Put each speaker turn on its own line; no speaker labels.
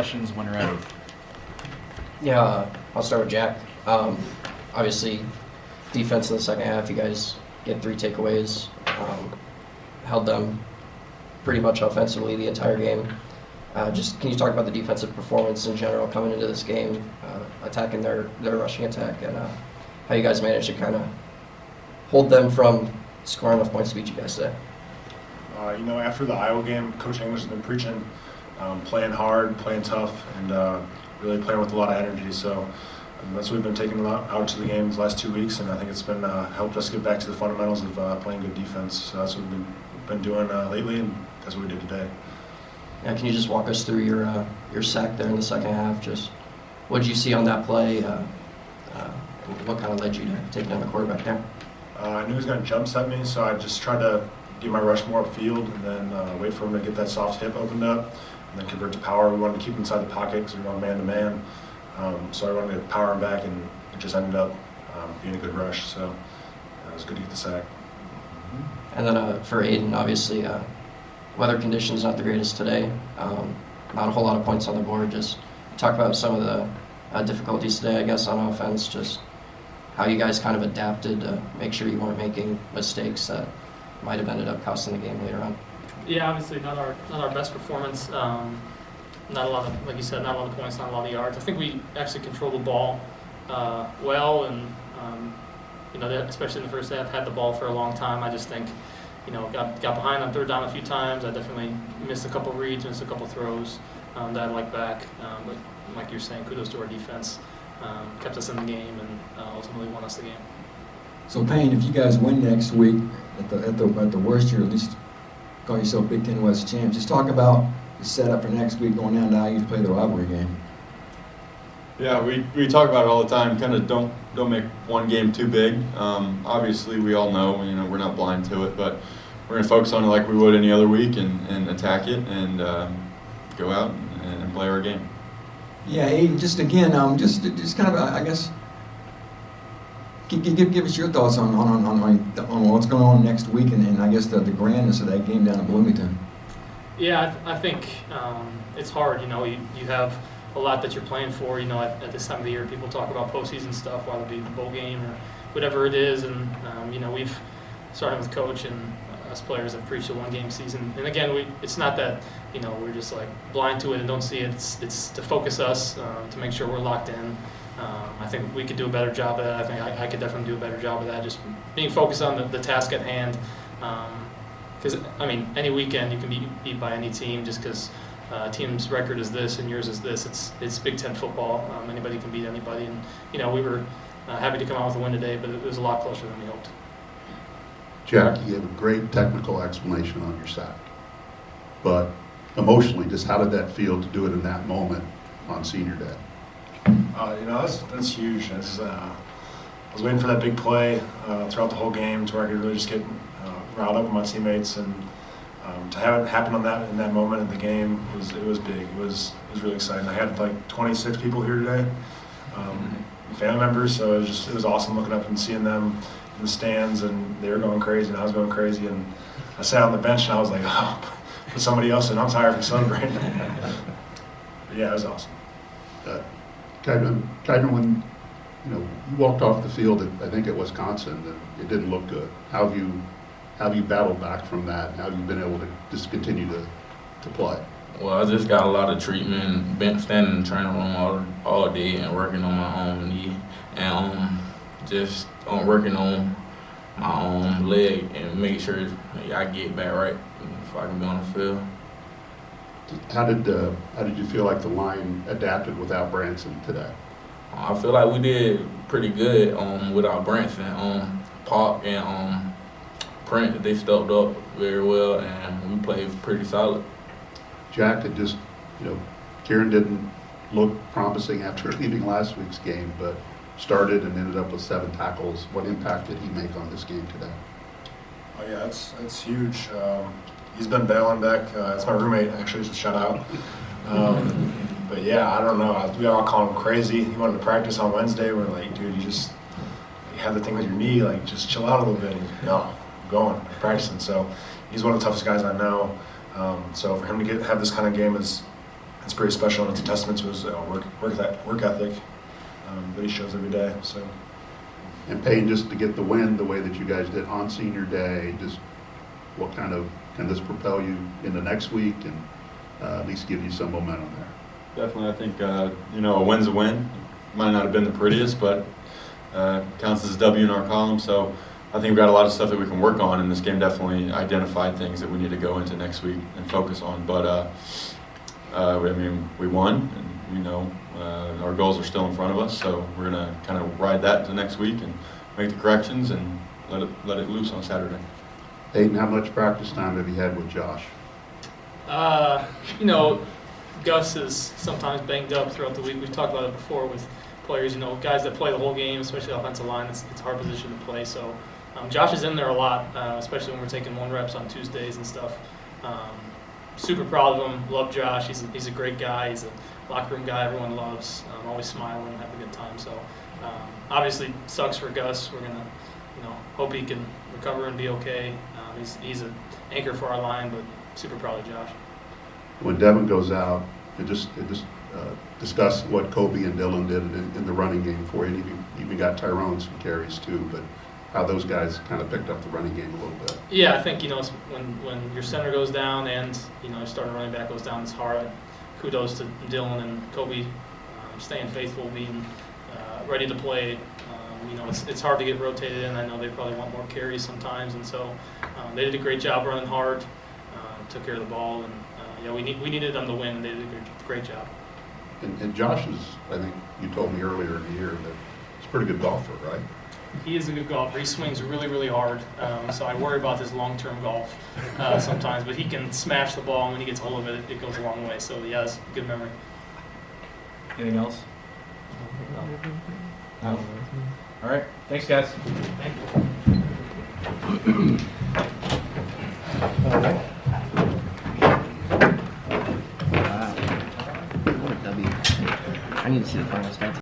Questions when you're out.
Yeah, I'll start with Jack. Obviously, defense in the second half, you guys get 3 takeaways, held them pretty much offensively the entire game. Just can you talk about the defensive performance in general coming into this game, attacking their rushing attack, and how you guys managed to kind of hold them from scoring enough points to beat you guys today?
After the Iowa game, Coach English has been preaching, playing hard, playing tough, and really playing with a lot of energy. So that's what we've been taking out to the game the last 2 weeks, and I think it's been helped us get back to the fundamentals of playing good defense. So that's what we've been doing lately, and that's what we did today.
Yeah, can you just walk us through your sack there in the second half? Just what did you see on that play? What kind of led you to taking down the quarterback there?
I knew he was going to jump set me, so I just tried to get my rush more upfield and then wait for him to get that soft hip opened up and then convert to power. We wanted to keep him inside the pocket because we were going man-to-man. So I wanted to power him back, and it just ended up being a good rush. So it was good to get the sack.
And then for Aidan, obviously, weather conditions not the greatest today. Not a whole lot of points on the board. Just talk about some of the difficulties today, I guess, on offense. Just how you guys kind of adapted to make sure you weren't making mistakes that might have ended up costing the game later on.
Yeah, obviously not our best performance. Not a lot of, like you said, not a lot of points, not a lot of yards. I think we actually controlled the ball well, and especially in the first half, had the ball for a long time. I just think, got behind on third down a few times. I definitely missed a couple reads, missed a couple throws that I'd like back. But like you're saying, kudos to our defense. Kept us in the game and ultimately won us the game.
So Payne, if you guys win next week, at the worst, you're at least call yourself Big Ten West champs. Just talk about the setup for next week, going down to IU to play the rivalry game.
Yeah, we talk about it all the time. Kind of don't make one game too big. Obviously, we all know we're not blind to it, but we're gonna focus on it like we would any other week and attack it and go out and play our game.
Yeah, Aidan, just again, just kind of, I guess, give us your thoughts on what's going on next week and I guess the grandness of that game down in Bloomington.
Yeah, I think it's hard. You have a lot that you're playing for. At this time of the year, people talk about postseason stuff, whether it be the bowl game or whatever it is, and we've started with coach and us players have preached a one-game season. And again, it's not that we're just like blind to it and don't see it. It's to focus us to make sure we're locked in. I think we could do a better job of that. I think I could definitely do a better job of that. Just being focused on the task at hand. Because any weekend you can be beat by any team just because team's record is this and yours is this. It's Big Ten football. Anybody can beat anybody, and we were happy to come out with a win today, but it was a lot closer than we hoped.
Jack, you gave a great technical explanation on your sack, but emotionally, just how did that feel to do it in that moment on Senior Day?
That's huge. I was waiting for that big play throughout the whole game to where I could really just get riled up with my teammates, and to have it happen in that moment in the game it was big. It was really exciting. I had like 26 people here today, family members, so it was awesome looking up and seeing them in the stands, and they were going crazy and I was going crazy, and I sat on the bench and I was like, oh, put somebody else in. I'm tired from celebrating. But yeah, it was awesome.
Kydran, when you walked off the field I think at Wisconsin, it didn't look good. How have you battled back from that? How have you been able to just continue to play?
Well, I just got a lot of treatment, been standing in the training room all day and working on my own knee and just working on my own leg and make sure I get back right before I can be on the field.
How did you feel like the line adapted without Branson today?
I feel like we did pretty good without Branson. Park and Print, they stepped up very well and we played pretty solid.
Jack, it just, Kieran didn't look promising after leaving last week's game, but started and ended up with 7 tackles. What impact did he make on this game today?
Oh yeah, that's huge. He's been battling back. It's my roommate, actually, just shout out. But yeah, I don't know. We all call him crazy. He wanted to practice on Wednesday. We're like, dude, you have the thing with your knee. Like, just chill out a little bit. And, no, I'm going, I'm practicing. So he's one of the toughest guys I know. So for him to have this kind of game is it's pretty special, and it's a testament to his work ethic that he shows every day. So.
And Payne, just to get the win the way that you guys did on senior day, just what kind of, can this propel you into next week and at least give you some momentum there?
Definitely, I think a win's a win. Might not have been the prettiest, but counts as a W in our column. So I think we've got a lot of stuff that we can work on, and this game definitely identified things that we need to go into next week and focus on. But we won, and we know our goals are still in front of us. So we're gonna kind of ride that to next week and make the corrections and let it loose on Saturday.
Aidan, how much practice time have you had with Josh?
Gus is sometimes banged up throughout the week. We've talked about it before with players, guys that play the whole game, especially offensive line. It's a hard position to play. So Josh is in there a lot, especially when we're taking 1 reps on Tuesdays and stuff. Super proud of him. Love Josh. He's a great guy. He's a locker room guy everyone loves. Always smiling, having a good time. So obviously sucks for Gus. We're gonna hope he can recover and be okay. He's an anchor for our line, but super proud of Josh.
When Devin goes out, discuss what Kobe and Dylan did in the running game for you. And even got Tyrone some carries too, but how those guys kind of picked up the running game a little bit.
Yeah, I think when your center goes down and your starting running back goes down, it's hard. Kudos to Dylan and Kobe staying faithful, being ready to play. It's hard to get rotated in. I know they probably want more carries sometimes, and so they did a great job running hard, took care of the ball, and we needed them to win, and they did a great job.
And Josh is, I think you told me earlier in the year that he's a pretty good golfer, right?
He is a good golfer. He swings really, really hard, so I worry about his long-term golf sometimes, but he can smash the ball, and when he gets a hold of it, it goes a long way. So he has good memory.
Anything else? No. All right. Thanks, guys.
Thank you.
I need to see the final stats.